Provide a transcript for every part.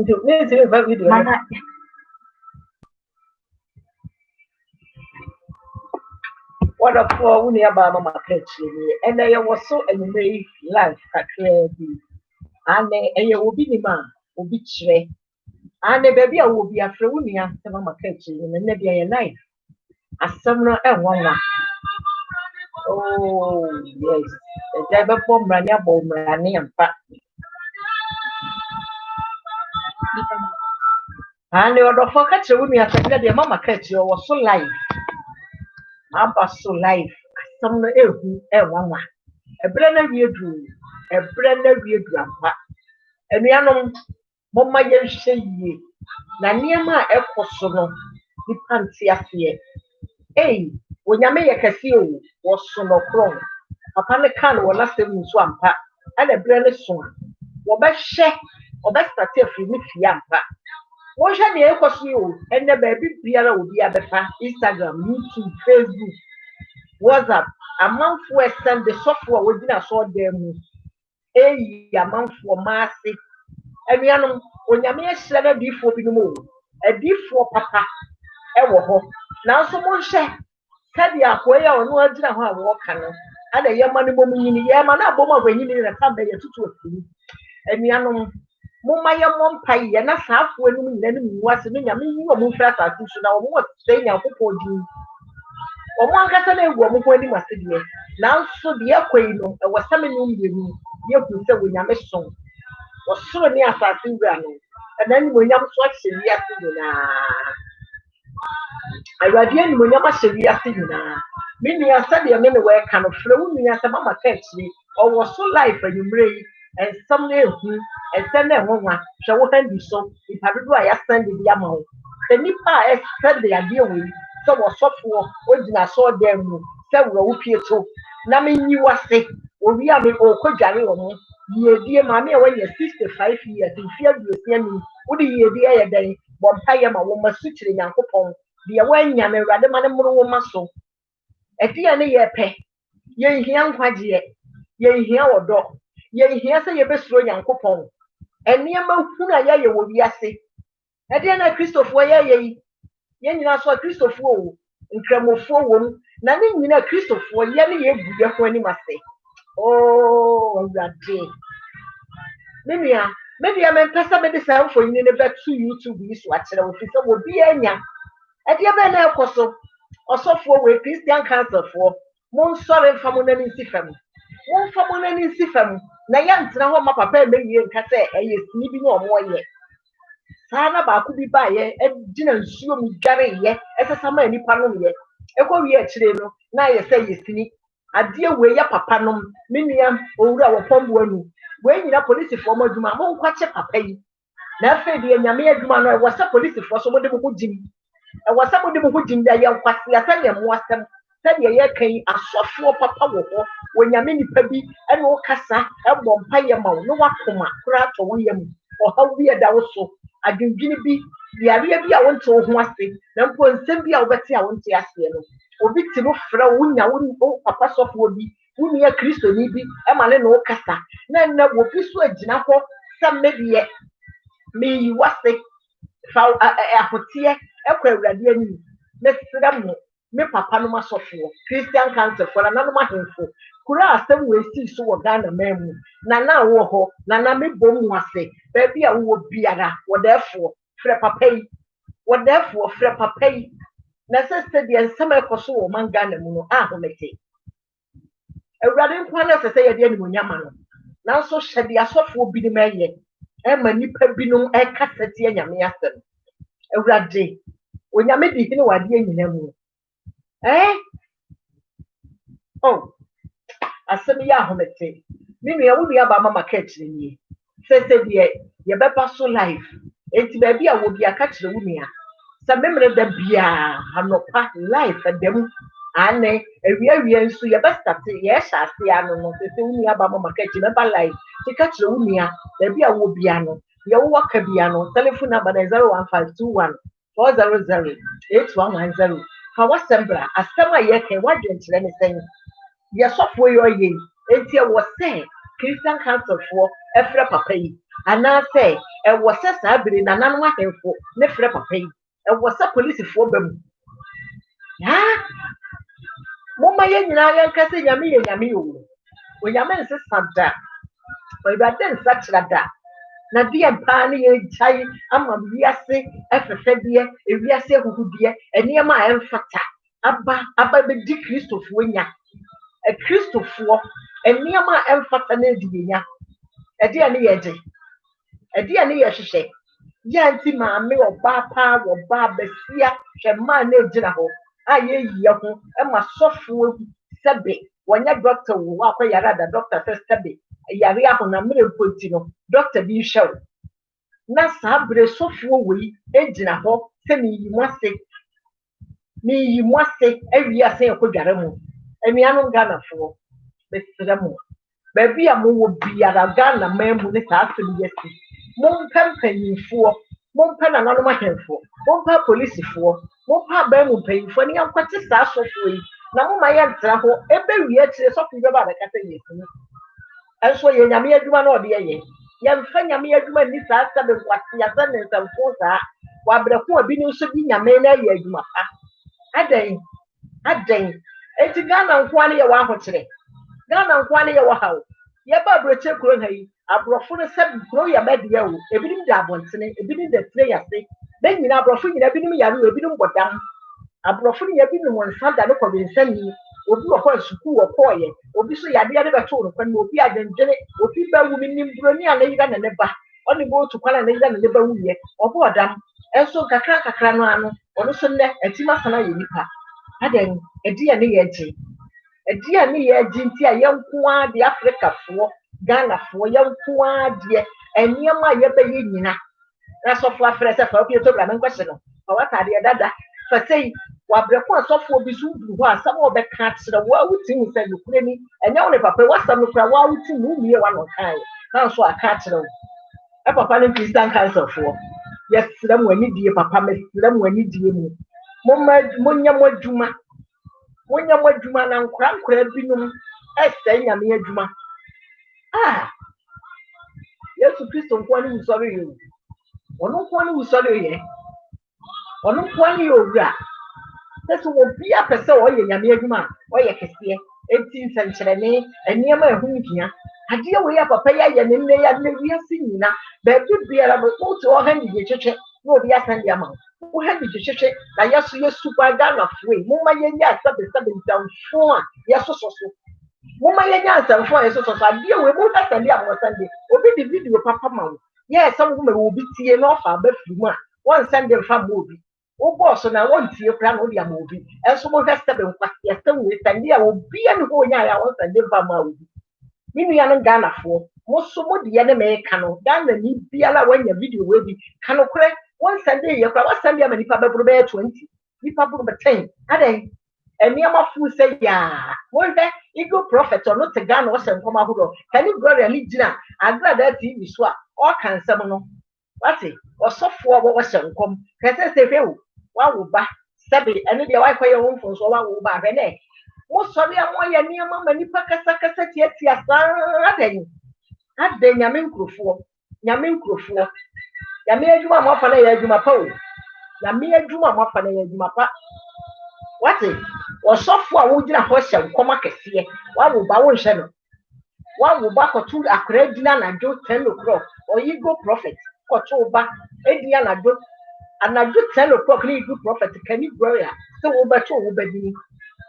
video. Mana What a poor when you about Mama Ketchy, and I was so anyway life at and you will be the man, will be chere. And the baby will be a frunia, Mama Ketchy, and maybe a knife. A summer and one. Oh, yes. The devil bomb Rania bomb Rania and Pat. And the other for catcher with me, I said, the Mama Ketchy was so live. Aba so life asam no ehu ewanwa ebere na wie dru ampa enuanom momma yenhye yie na niema a ekoso no nipa nte asie onyame ye kase o wo so no kron papa ne kan wo lasem nso ampa ana ebere ne so wo be hye obestati afiri ne fie ampa wo hye ne ekoso o enne ba biara obi abefa Instagram, YouTube, Facebook, WhatsApp, amanfo send the software we dina so dem amanfo maase anuanom onyame ahyira na difo bi no mo adifo papa wo ho na so mo hye kadi akoya ono agina ho a wo ka no ada yema no mom nyini yema na abom agwanyini na ka be ye tutu afiri anuanom mumma ye mompa ye na saafo enu nyina no muwase no nyame yi wo mo mfra taatu so na wo mo tse nyankopɔ din omo ankasa na egu omo kwani masede nanso de akwai no e wasame no mbienu ye ku se wonyame so osoro ni asase wura no enan wonyam so ahye wi ase nyina awade ani wonyam ahye wi ase nyina mini asade me ne we ka no frɛ wuni ase mama ka akire owo so life anumre yi ensam na ehu ensam na ehonwa hwɛ wo handi so ipadodo a ya send bi ama wo the nipa a send the ade we so wo sofo ogina so dem mu se wo wo pieto na menyi wase owi a me okodware wo mo yedie ma me e we 65 years mfia duosia mi wo de yedie aye dan bo mpaye ma wo masukire nyankopɔn de wanya me wrade ma ne mro wo maso etia ne ye pɛ ye hia nkwaje ye hia wodo ye hia se ye besuro nyankopɔn eniema hunu a ye wo wiase edia na Kristofo ye nyina so Kristofo o nkramofo wom na ne nyina Kristofo ye ne ye gu ye ho ani mase awurade memia men pesa me de sa fo nyine ne betu YouTube yi so akere wo fi so wo bi anya edia be na ekoso osofo we Christian Council for mon sore mfa mo nani sifam mon fa mo nani sifam na ya ntina ho ma papa e mewie nka se eye sini bi no mo ye sana ba ku bi ba ye e gina nsuo mu dware ye esesa ma nipa no ye ekọ wi akire no na ye se ye sini ade we ya papa no menua owura wo pombo anu we nyina police fo mo djuma mo nkwache papa yi na afa de nyame adwuma no e wasa police fo so mo de mo jim e wasa mo de mo jim da ye nkwase asa ne mo asem said ye kan asofo papa wo ho wo nyame nipa bi e no kasa e bɔ mpa ye ma wo no wakoma kura to wo yam o ha wi da wo so adwindwini bi yare bi a wonte wo ho ase na mpo nsem bi a wobɛte a wonte ase no obi ti no frɛ wo nya wo papa sofo bi wo nia Kristo ni bi e ma ne no kasa na wo bi so agina ho sam me de me yi wase fa ahotie e kwa awurade ani na sira mo me papa no masofo Christian Council for na no mahemfo kura asem we si so wo Ghana memu na wo ho na me bom wase ba bia wo biara wo therefore frɛ papa yi wo therefore frɛ papa yi na se de ensem ekoso wo man Ghana mu no ahomete awurade nkwa na se ye de ani monyama no na so hye de asofo bi ni meye e ma nipa binom e kasete nyame asem awurade onyame di hene wade nyina mu oh asem ya ahomete mimi ya wubi aba mama ketri ni se de ye beba so life enti ba bia wo bia ka kire wumi a se memre da bia anopa life dem ane ewia nso ye besta te ye sha ase ano no se wumi aba mama ketri beba life ti ka kire wumi a da bia wo bia no ye wo ka bia no telephone number 01521 400 8110 fa wasembra asema ye ke wadwenkyere ne sen ye sofo yo ye enti e wo se Christian Council for efra papa yi And I say, it was a sabri, and I'm not for never pay. It was a police for them. Ah, Mama Yan, I can say Yami and Yami. When Yaman says Santa, but I then such like that. Na dear Pani, Chai, I'm a Viase, Efedia, a Viase who dear, and near my emphatic. Abba the Dick Christoph Winya, a Christoph War, and near my emphatic Dinia, a dear Niaji, a dear Niashi. Yanti maame ọba pa ọba besia hwema na egyina ho aye yiye ho e ma sofo sebe wonya doctor wo akoyara da doctor sebe yare aho na mere mpoti no doctor bi hwew na sabre sofo we egyina ho se mi yi mwase awi ase ekodware mu enuanu Ghana fo besira mu ba bia mo wo biara Ghana mamu ne saa asem yesi mompanyinfo mompa na nanom ahemfo mompa polisifoɔ mompa abamu mpanyinfo ne yankwate saa sɔfo yi na moma yɛ ntra ho ebewie akyire sɔfo bɛba abɛkasa yɛsunu ɛnso yɛ nyame adwuma na ɔde yɛ yɛmfa nyame adwuma ni saa sɛbe nkwate yɛsɛ ne nsɛmfo saa wabrɛko a bi ne nso bi nyame na yɛ adwuma pa adan eti Ghana nkoa ne yɛ wɔ ahokyere Ghana nkoa ne yɛ wɔ haw yɛba abrɛkyɛ kuro ha yi abrɔfo no sɛ kuro yɛ bɛdeɛ wo ebinim de abɔntene ebinim de tire yase na nyina abrɔfo nyina ebinim yare ebinim bɔdam abrɔfo no yɛ binom nsa da ne kɔ nsani obi wɔ hɔ sukuu wɔ kɔɔyɛ obi so yade yade bɛto no kwan obi adwendwene obi ba wu nim broni a ne yira na ne ba ɔne bo to kwan na ne yira na ne ba wuye ɔbɔ ɔdam ɛnso kakra no ano ɔno so nnɛ atima sana yɛ nipa adan ɛdi yɛ ne yɛ gye ɛdi yɛ ne yɛ gye nti a yɛnko a de Africafoɔ Ghana for young poor dear, and near my yabby nina. That's of what friends have helped you to run question. Or what are the dada? For say, what the one software be soon who are some of the cats the world with things that you play me, and now if I pay what's some of the world to move me one on time. Now so I catch them. A papa and Christian council for. Yes, them when you dear papa, miss them when you dear me. Munya Mojuma. Munya Mojuma and crank could be no. I say, I'm here, Juma. Ah, Yesu Kristo nkwani usori yo. Ono nkwani usori ye. Ono nkwani owura. Yesu wo bia pese o ye nyame adwuma, o ye kese. Enti nsankyerene, eniema ehu nhia. Ade we ya papa ya ye ne nne ya ne wiase nyina. Ba bi biara bo to o ha ni gyechche, no obi asande ama. Wo ha ni gyechche na Yesu kwa Ghana fwe. Mumma ye nya sabe ntamfo a Yesu soso. Mama yenya asamfo ayeso so ade we mu ta sande am sande obi di video papa ma wo yes some woman will be tie no fa ba fimu a won sande fa mo obi wo boss na won tie kra na odi am obi enso mo hwesta be nkwa yesem we sande a obi ane ho nya ya won sande fa ma obi minu ya no Ghana fo mo so mo de ye ne me ka no Ghana ni biala wanya video we bi ka no kre won sande ye kra won sande am nipa be bro be 20 nipa bro be 10 aden eniama fu say ya won be Eagle Prophet or not a gun or some come out. Can you go really dinner? I glad that TV swap or can some what's it or software what was some come. Can I say, what will back Sabi and the wife for your own for so long will back a neck. Most sorry, I'm one near mamma, and you pack a sucker set yet. Yes, I've been Yamin Crufo, Yamia Juma Mafana Juma Po, Yamia Juma Mafana Juma Pa. What is or software would not horse and come back here? What will Bawon Shannon? What will back or two a credina and do 10 o'clock or you go prophet or two back Ediana do and I do 10 o'clock you good prophet can you grow ya? So over two will be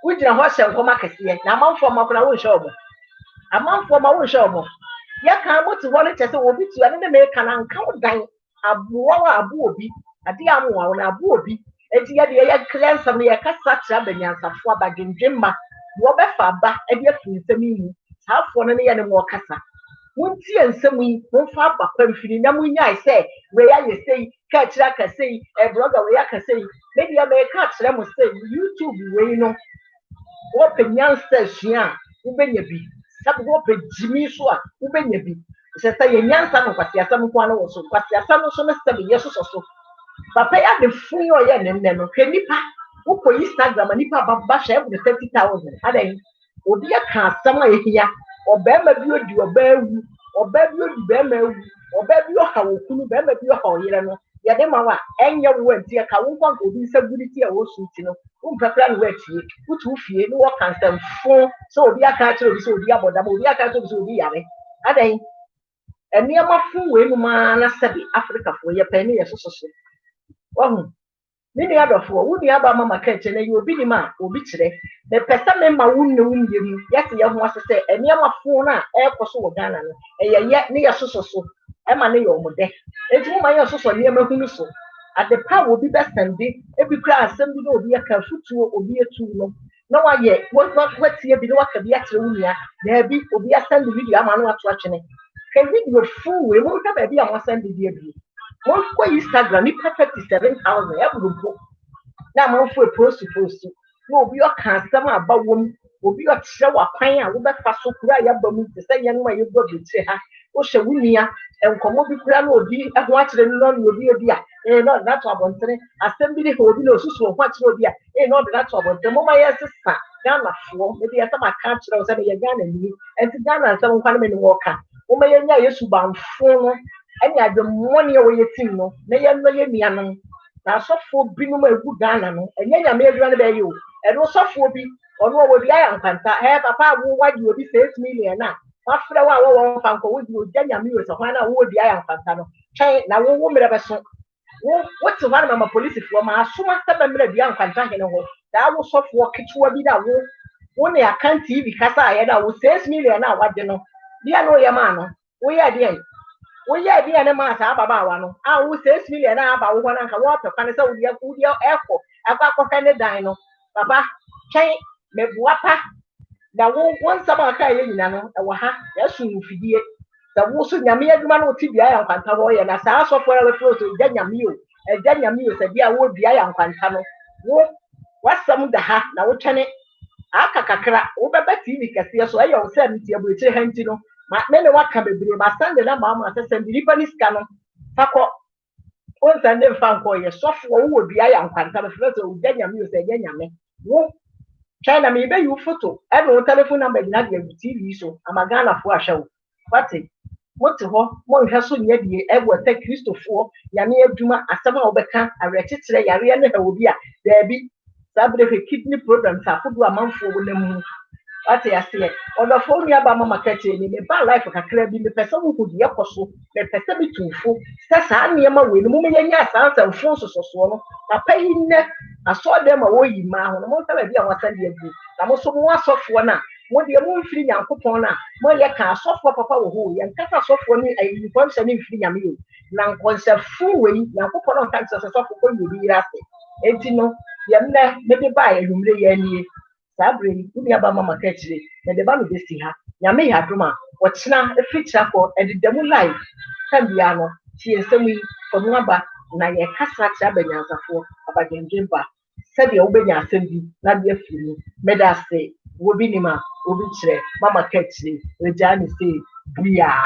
which a horse and come back here. Now, I'm for my own show. A month for my own show. Ya can't want to want it as a will be to another American and count down a booby, a dear one, a booby. Eti ya de ya cleanse am ya kasa tra banyansafo abagendwemma wo befa ba e de afi nsem yi saafo no ne ya ne mo kasa wonti ensem yi wonfa ba pamfiri na munya say we ya ye say ka kira ka say e blogger we ya ka say me de ya me ka kira mo say YouTube we no wo penyansa sua wo benya bi sabe wo pe jimi so a wo benya bi se say nyansa no kwasi asam ko ana wo so kwasi asam no so me sabe yeso so Papa ya de fun yo ye nenne no hwe nipa wo ko Instagram nipa baba hwe e 30,000 adan obi aka asam a ehia obema bi odi oba ewu oba bi odi bema ewu ɔbaa bi ɔha wɔ kunu bɛrima bi ɔha ɔyere no yɛde ma wa ɛnyɛ wo anti ɛka wo nkwa nka obi nsa gudi ti a wɔsu ti no wompɛpra no wɔatie wotu fie ne wɔka nsɛmfo sɛ obi aka akyerɛ obi sɛ obi abɔdam obi aka akyerɛ obi sɛ obi yare adan nneɛma fo wei mu maa na sɛbi afrikafoɔ yɛpɛ ne yɛ soso so wɔho ne nua dɔfoɔ wo nua ba mama ka kyerɛ na yɛ obi nim a obi kyerɛ mepɛ sɛ mema wo nne wo mmie mu yɛte yɛ ho ase sɛ nneɛma fo no a ɛrekɔ so wɔ Ghana no ɛyɛ yɛ ne yɛ soso so ɛma ne yɛ ɔmo dɛ eti mo ma yɛ soso nneɛma hunu so adepa a obi bɛsɛnde ebi kura asɛm bi na obi aka futuo obi etu no na wayɛ watie bi na waka bi akyerɛ wo nua daabi obi asɛnde video ama no ato atwene ka video fo wei mo hwɛ baabi a mo asɛnde bi abi mo kɔ Instagram nipa 37,000 ɛboro mpo na amanfo post na obi ɔka asɛm aba wɔm obi ɔkyerɛ wakwan a wobɛfa so kura yɛaba mu te sɛ yɛn no a yɛbɔ bɛkyire ha wohyɛ wo nua nkɔmmɔ bi kura na obi ho akyerɛ no na obi ebi a na ɔde nato abɔntene asɛm bi de ha obi na osusu ho akyerɛ obi a na ɔde nato abɔntene mo ma yɛsesa Ghanafoɔ ebi yɛsɛ ma ka kyerɛ wo sɛ yɛ Ghana ni ɛnti Ghana nsɛm nkwa no me ne wɔka mo ma yɛnya Yesu bamfo no ɛne adwemmɔne a wɔyɛ tim no na yɛnno yɛ nuanom na asɔfoɔ binom a egu Ghana no ɛnyɛ nyame adwuma no bɛyɛ o ɛno sɔfoɔ bi ɔno ɔwɔ bi ayɛ nkwanta papa a wo wagye obi 6 million a wafrɛ wo a wɔwɔ mfa nkɔ wodi ogya nyame yɛ sɛ hwan a wo di ayɛ nkwanta no twɛn na wo mmerɛ bɛso wote hɔ no mama polisifoɔ ma asoma sɛ bɛmmerɛ bi nkwanta hene hɔ daa wo sɔfoɔ ketewa bi da wo ne aka TV kasa a yɛda wo 6 million a wagye no bia no yɛ maa no woyɛ deɛ woyɛ deɛ ne maa saa ababaawa no a wo 6 million a aba wo hɔ no anka wɔpɛ kwane sɛ wodi ɛkɔ akɔhwɛ ne dan no papa twɛn meboa pa na wo nsɛm a aka yɛ nyina no ɛwɔ ha yɛso mfidie sɛ wo so nyame adwuma no wote bia yɛ nkwanta hɔ yɛ na saa asɔfoɔ a wɔfrɛ so gya nyame o sɛ bia wo bia yɛ nkwanta no wo wasɛm da ha na wotwɛne aka kakra wobɛbɛ TV kɛseɛ so ɛyɛ wo sɛ meti aburokyire ha nti no me ne waka bebree ma sande na ma sɛ sɛ nipa ne sika no fakɔ onsande mfa nkɔ yɛ sɔfoɔ wo bia yɛ nkwanta no frɛ so gya nyame o sɛ gya nyame wo China me be you photo every telephone number na de TV so ama Ghanafoɔ ahwɛ wo wate mote hɔ mo nhwɛ so nyɛ die ɛwɔ sɛ Kristofoɔ nyame adwuma asɛm a wobɛka awerɛkyekyerɛ yareɛ ne ha obi a daabi saa bere hwɛ kidney problems afodo amanfoɔ wo nam mu wate aseɛ ɔdɔfoɔ nua ba mama ka kyerɛ ni me ba life kakra bi mepɛ sɛ wohu deɛ kɔ so mepɛ sɛ bitumfo sɛ saa nneɛma wei no mo yɛnya saa nsɛmfo sososoɔ no papa yi nnɛ asɔɔdɛm a wɔyi maa ho no mo nsa baabi a wɔasa deɛ gu na mo so mo asɔfoɔ no a mo deɛ mo mfiri nyankopɔn no a mo yɛ ka asɔfoɔ papa wɔ hɔ yɛnkasa asɔfoɔ no nkɔmhyɛ ne mfiri nyame o na nkɔnhyɛfo wei nyankopɔn no nka kyerɛ sɛ sɔfo kɔ yɛ obi yere ase enti no deɛ nnɛ mede baa anwummerɛ yɛ anie saa bere yi wodi aba mama ka kyerɛ mede ba no bɛsi ha nyame yɛ adom a wɔkyena afiri kyerɛkɔ ɛdeda mu live tam bia no tie nsɛm yi kɔno aba na yɛkasa kyerɛ abanyansafoɔ abadwendwen ba sɛdeɛ wobɛnya asɛm bi na de afiri mu mɛda ase wobi nim a obi kyerɛ mama ka kyerɛ regyaa ne sɛ biaa